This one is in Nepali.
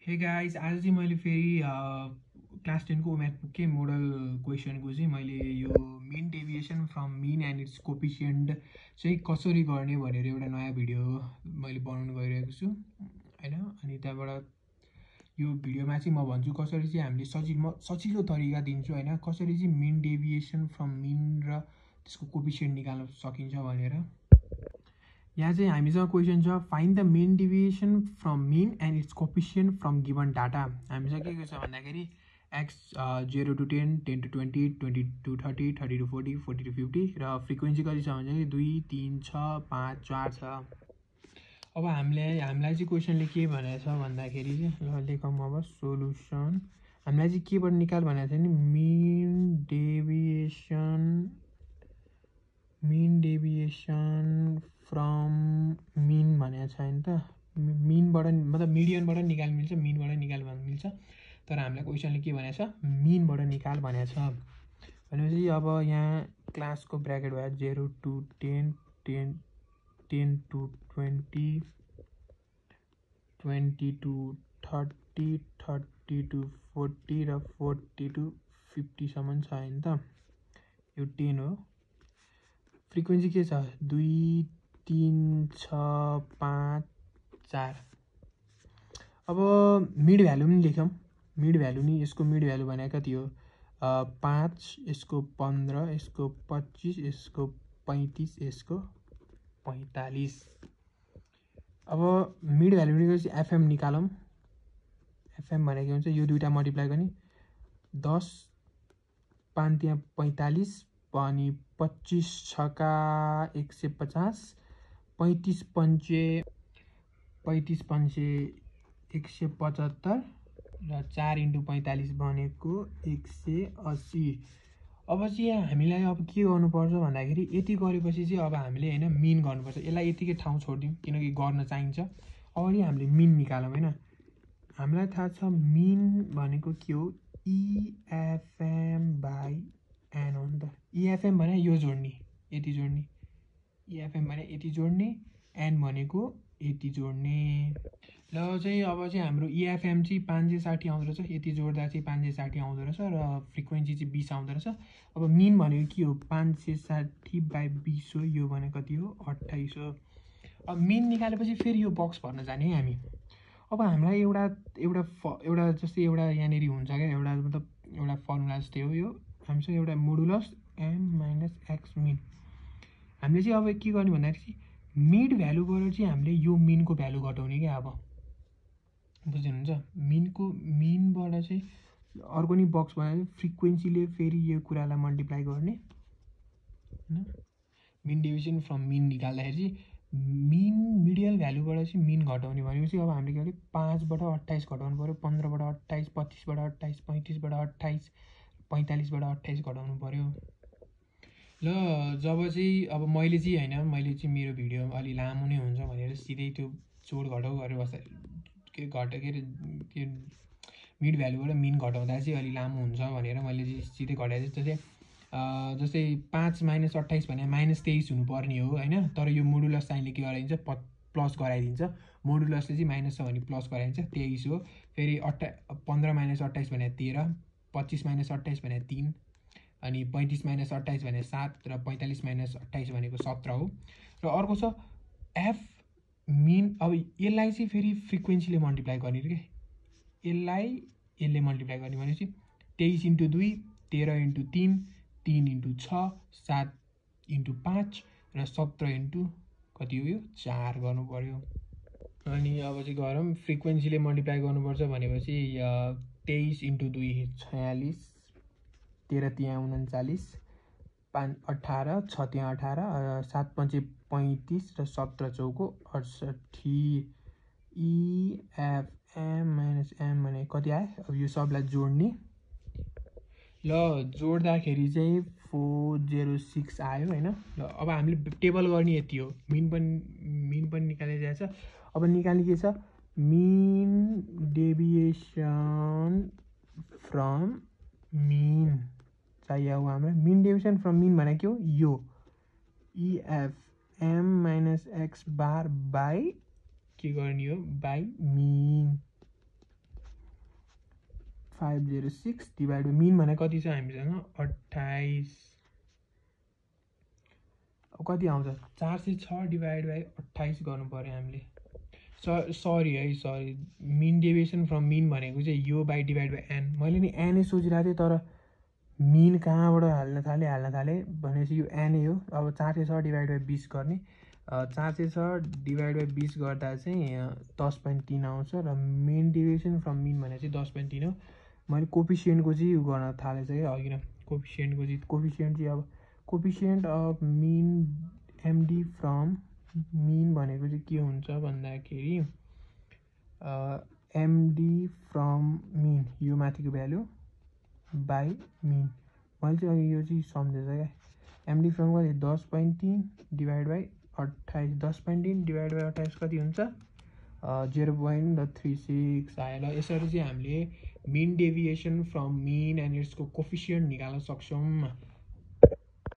हे गाइस, आज चाहिँ मैले फेरि क्लास 10 को म्याथबुककै मोडल क्वेसनको चाहिँ मैले यो mean deviation from mean and its coefficient चाहिँ कसरी गर्ने भनेर एउटा नयाँ भिडियो मैले बनाउनु गइरहेको छु हैन। अनि त्यहाँबाट यो भिडियोमा चाहिँ म भन्छु कसरी चाहिँ हामीले सजिलो तरिका दिन्छु हैन, कसरी चाहिँ मिन डेभिएसन फ्रम मिन र त्यसको कोफिसिएन्ट निकाल्न सकिन्छ भनेर। यहाँ चाहिँ हामीसँग क्वेसन छ, find the mean deviation from mean and its coefficient from given data. हामीसँग के छ भन्दाखेरि x 0 to 10, 10 to 20, 20 to 30, 30 to 40, 40 to 50 र फ्रिक्वेन्सी कति छ भन्दाखेरि 2, 3, 6, 5, 4 छ। अब हामीलाई चाहिँ क्वेसनले के भनेको छ भन्दाखेरि चाहिँ ल लेखौँ अब सोलुसन। हामीलाई चाहिँ केबाट निकाल भनेको छ नि मिन डेभिएसन फ्रम मिन भनेको छ हैन त। मिनबाट मतलब मिडियनबाट निकाल मिल्छ, मिनबाट निकाल भन्नु मिल्छ, तर हामीलाई क्वेसनले के भनेको छ मिनबाट निकाल भनेको छ। भनेपछि अब यहाँ क्लासको ब्र्याकेट भयो 0 to 10, 10 to 20, 20 to 30, 30 to 40 र 40 to 50 सम्म छ हैन त। यो 10 हो। फ्रिक्वेन्सी के छ 2, 3, 6, 5, 4। अब मिड भ्यालु पनि लेखौँ। मिड भ्यालु नि यसको मिड भ्यालु भनेको कति हो 5, यसको 15, यसको 25, यसको 35, यसको 45। अब मिड भ्यालु निकालेपछि एफएम निकालौँ। एफएम भनेको हुन्छ यो दुईटा मल्टिप्लाई गर्ने 10, 5 त्यहाँ 45 अनि 25 छका 150, 35 पंचे 175 र 4 into 45 भनेको 180। अब चाहिँ यहाँ हामीलाई अब के गर्नुपर्छ भन्दाखेरि यति गरेपछि चाहिँ अब हामीले हैन मिन गर्नुपर्छ। यसलाई यतिकै ठाउँ छोड्दिउँ किनकि गर्न चाहिन्छ। अब नि हामीले मिन निकालौँ हैन। हामीलाई थाहा छ मिन भनेको के हो EFM by n हो नि त। EFM भने यो जोड्ने, यति जोड्ने, EFM भने यति जोड्ने, n भनेको यति जोड्ने। ल चाहिँ अब चाहिँ हाम्रो EFM चाहिँ 560 आउँदो रहेछ, यति जोड्दा चाहिँ 560 आउँदो रहेछ र फ्रिक्वेन्सी चाहिँ 20 आउँदो रहेछ। अब मिन भनेको के हो 560 by 20 हो, यो भनेको कति हो 28 हो। अब मिन निकालेपछि फेरि यो बक्स भर्न जाने है हामी। अब हामीलाई एउटा जस्तै एउटा यहाँनिर हुन्छ क्या, एउटा मतलब एउटा फर्मुला जस्तै हो यो। हामीसँग एउटा मोडुलस m - x मिन। हामीले चाहिँ अब के गर्ने भन्दाखेरि मिड भ्यालुबाट चाहिँ हामीले यो मिनको भ्यालु घटाउने क्या। अब बुझ्नुहुन्छ, मिनबाट चाहिँ अर्को नि बक्स बनायो फ्रिक्वेन्सीले फेरि यो कुरालाई मल्टिप्लाई गर्ने हैन। मिन डिभिजन फ्रम मिन निकाल्दाखेरि चाहिँ मिन मिडियल भ्यालुबाट चाहिँ मिन घटाउने भनेपछि अब हामीले के भने 5 बाट 28 घटाउनु पर्यो, 15 बाट 28, 25 बाट 28, 35 बाट 28, 45 बाट 28 घटाउनु पर्यो। ल जब चाहिँ अब मैले चाहिँ हैन, मैले चाहिँ मेरो भिडियो अलि लामो नै हुन्छ भनेर सिधै त्यो जोड घटाउ गरेर बस्दा के अरे मिड भ्यालुबाट मिन घटाउँदा चाहिँ अलि लामो हुन्छ भनेर मैले चाहिँ सिधै घटाएँ। जस्तै 5 - 28 भने -23 हुनुपर्ने हो हैन, तर यो मोडुलस साइनले के गराइदिन्छ प्लस गराइदिन्छ। मोडुलसले चाहिँ माइनस छ भने प्लस गराइदिन्छ, 23 हो। फेरि 15 - 28 भने 13, 25 - 28 भने 3, अनि 35 - 28 भने 7 र 45 - 28 भनेको 17 हो। र अर्को छ एफ मिन। अब यसलाई चाहिँ फेरि फ्रिक्वेन्सीले मल्टिप्लाई गर्ने रे, यसलाई यसले मल्टिप्लाई गर्ने भनेपछि 23 into 2, 13 into 3, 3 into 6, 7 into 5 र 17 into कति हो यो 4 गर्नु पर्यो। अनि अब चाहिँ गरौँ फ्रिक्वेन्सीले मल्टिप्लाई गर्नुपर्छ भनेपछि 23 into 2 46, 13 त्यहाँ 39, 5 18, 6 त्यहाँ 18, 7 पंचे 35 र 17 चौको 68। EFM - m भने कति आयो। अब यो सबलाई जोड्ने। ल जोड्दाखेरि चाहिँ 406 आयो हैन। ल अब हामीले टेबल गर्ने यति हो। मिन पनि निकालिरहेको छ। अब निकाल्ने के छ मिन डेभिएसन फ्रम मिन चाहियो हामीलाई। मिन डेभिएसन फ्रम मिन भनेको के हो यो EFM - x बार बाई के गर्ने हो by mean. 506 divide by mean भने कति छ हामीसँग 28 कति आउँछ 406 डिभाइड बाई 28 गर्नु पर्यो हामीले sorry mean deviation from mean भनेको चाहिँ यो बाई डिभाइड बाई एन मैले नि एनै सोचिरहेको थिएँ तर मिन कहाँबाट हाल्न थालेँ भनेपछि यो एनै हो अब 406 डिभाइड बाई 20 गर्ने 406 डिभाइड बाई 20 गर्दा चाहिँ 10.3 आउँछ र मिन डेभिएसन फ्रम मिन भने चाहिँ 10.3 हो मैले कोफिसियन्टको चाहिँ यो गर्न थालेछ क्या अघि कोफिसियन्ट चाहिँ अब coefficient of mean MD from mean भनेको चाहिँ के हुन्छ भन्दाखेरि एमडी फ्रम मिन यो माथिको भ्यालु बाई मिन मैले चाहिँ अघि यो चाहिँ सम्झेछ क्या एमडी फ्रम कति 10.3 डिभाइड बाई 28 10.3 डिभाइड बाई 28 कति हुन्छ 0.36 आयो ल यसरी चाहिँ हामीले mean deviation from mean and यसको कोफिसियन्ट निकाल्न सक्छौँ